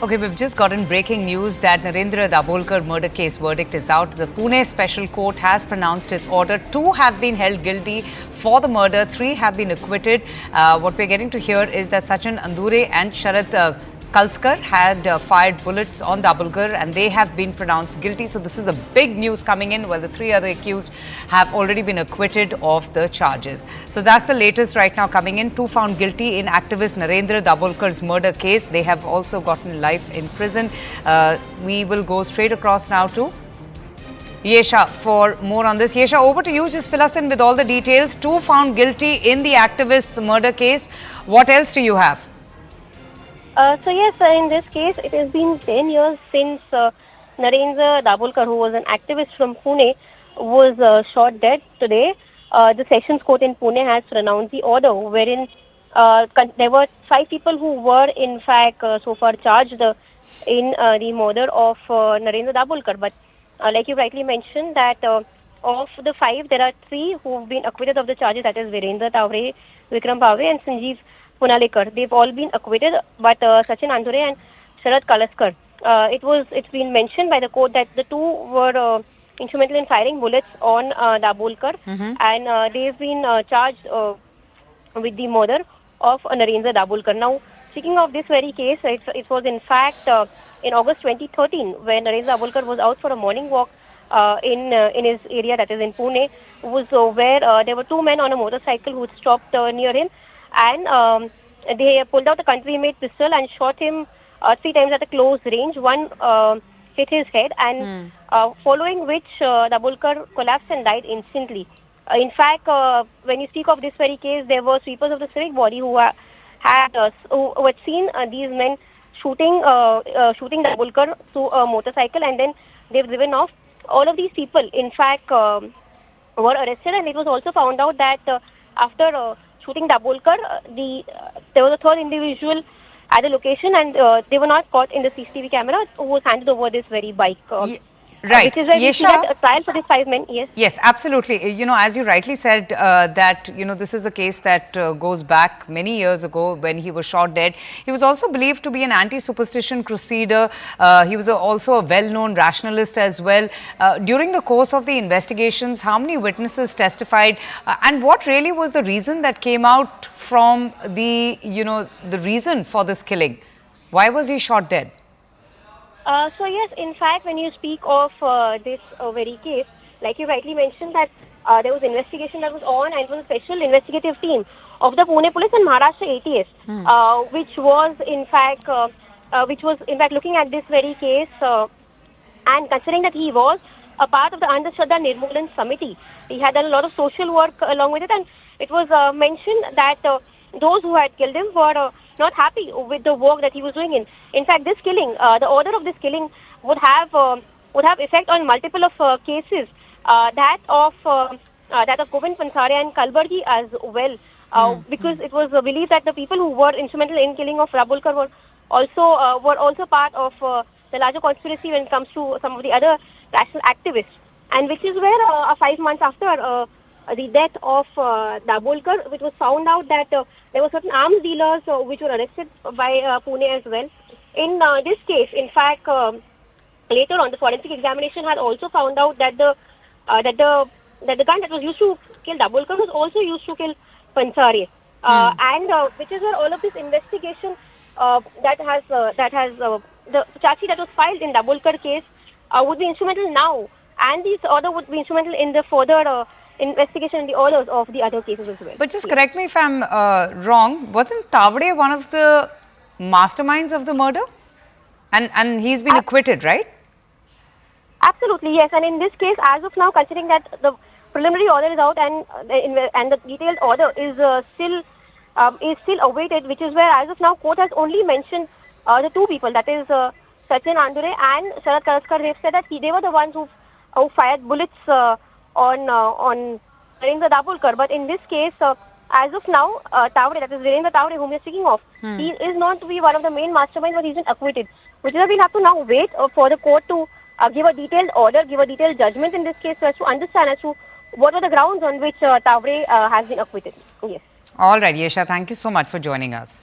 Okay, we've just gotten breaking news that Narendra Dabholkar murder case verdict is out. The Pune Special Court has pronounced its order. 2 have been held guilty for the murder. 3 have been acquitted. What we're getting to hear is that Sachin Andure and Sharat Kalskar had fired bullets on Dabholkar and they have been pronounced guilty. So this is a big news coming in, while the 3 other accused have already been acquitted of the charges. So that's the latest right now coming in. 2 found guilty in activist Narendra Dabholkar's murder case. They have also gotten life in prison. We will go straight across now to Yesha for more on this. Yesha, over to you. Just fill us in with all the details. 2 found guilty in the activist's murder case. What else do you have? So yes, in this case, it has been 10 years since Narendra Dabholkar, who was an activist from Pune, was shot dead today. The Sessions Court in Pune has pronounced the order wherein there were 5 people who were in fact so far charged in the murder of Narendra Dabholkar. But like you rightly mentioned that of the 5, there are 3 who have been acquitted of the charges, that is Virendra Tavre, Vikram Pavre and Sanjeev Punalekar. They've all been acquitted, but Sachin Andure and Sharat Kalskar. It's been mentioned by the court that the 2 were instrumental in firing bullets on Dabholkar, and they've been charged with the murder of Narendra Dabholkar. Now, speaking of this very case, it was in fact in August 2013 when Narendra Dabholkar was out for a morning walk in his area, that is in Pune, was where there were 2 men on a motorcycle who had stopped near him. And they pulled out a country-made pistol and shot him 3 times at a close range. One hit his head, and following which Dabholkar collapsed and died instantly. In fact, when you speak of this very case, there were sweepers of the civic body who had seen these men shooting Dabholkar through a motorcycle, and then they've driven off. All of these people, in fact, were arrested, and it was also found out that after shooting Dabholkar, there was a 3rd individual at the location, and they were not caught in the CCTV camera, who was handed over this very bike. Right. Which is where we see that a trial for these 5 men. Yes. Yes, absolutely. You know, as you rightly said, that, you know, this is a case that goes back many years ago when he was shot dead. He was also believed to be an anti-superstition crusader. He was also a well-known rationalist as well. During the course of the investigations, how many witnesses testified, and what really was the reason that came out from the, you know, the reason for this killing? Why was he shot dead? So yes, in fact, when you speak of this very case, like you rightly mentioned that there was investigation that was on, and it was a special investigative team of the Pune Police and Maharashtra ATS, which was in fact looking at this very case, and considering that he was a part of the Andhashraddha Nirmoolan Samiti, he had done a lot of social work along with it, and it was mentioned that those who had killed him were not happy with the work that he was doing. In fact, this killing, the order of this killing would have effect on multiple of cases, that of Govind Pansare and Kalbargi as well, because it was believed that the people who were instrumental in killing of Dabholkar were also part of the larger conspiracy when it comes to some of the other national activists, and which is where 5 months after the death of Dabholkar, which was found out that there were certain arms dealers which were arrested by Pune as well. In this case, in fact, later on, the forensic examination had also found out that the gun that was used to kill Dabholkar was also used to kill Pansare, and which is where all of this investigation that has the charge sheet that was filed in Dabholkar case would be instrumental now, and this order would be instrumental in the further investigation and the orders of the other cases as well. But just correct me if I'm wrong, wasn't Tavre one of the masterminds of the murder? And he's been acquitted, right? Absolutely, yes. And in this case, as of now, considering that the preliminary order is out and the detailed order is still awaited, which is where as of now court has only mentioned the 2 people, that is Sachin Andure and Sharat Kalskar. They've said that they were the ones who fired bullets on Narendra Dabholkar. But in this case, as of now, Tavre, that is Virendra Tavre, whom we are speaking of, he is not to be one of the main masterminds, but he's been acquitted. Which is why we'll have to now wait for the court to give a detailed order, give a detailed judgment in this case, so as to understand as to what were the grounds on which Tavre has been acquitted. Yes. All right, Yesha, thank you so much for joining us.